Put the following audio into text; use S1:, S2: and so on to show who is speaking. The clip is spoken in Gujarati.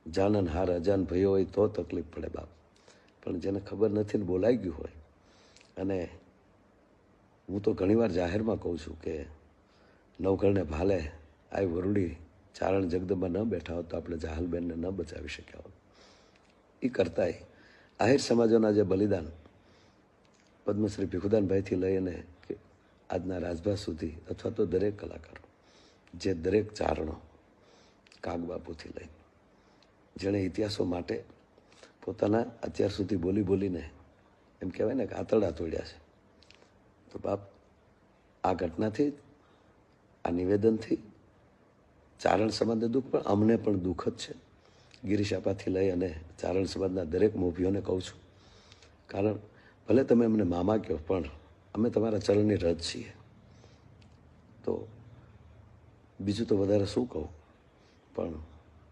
S1: જાનન હાર અજાન ભયો હોય તો તકલીફ પડે બાપ, પણ જેને ખબર નથી ને બોલાઈ ગયું હોય. અને હું તો ઘણીવાર જાહેરમાં કહું છું કે નવઘરને ભાલે આ વરુડી ચારણ જગદંબા ન બેઠા હોત તો આપણે જાહલબેનને ન બચાવી શક્યા હોત. એ કરતાંય આહિર સમાજોના જે બલિદાન પદ્મશ્રી ભીખુદાનભાઈથી લઈને આજના રાજભા સુધી, અથવા તો દરેક કલાકારો, જે દરેક ચારણો કાગબાપુથી લઈને જેણે ઇતિહાસો માટે પોતાના અત્યાર સુધી બોલી બોલીને એમ કહેવાય ને કે આંતરડા તોડ્યા છે. તો બાપ, આ ઘટનાથી, આ નિવેદનથી ચારણ સમાજને દુઃખ, પણ અમને પણ દુઃખ જ છે. ગિરીશાપાથી લઈ અને ચારણ સમાજના દરેક મોભીઓને કહું છું, કારણ ભલે તમે અમને મામા કહો, પણ અમે તમારા ચરણની રજ છીએ. તો બીજું તો વધારે શું કહું, પણ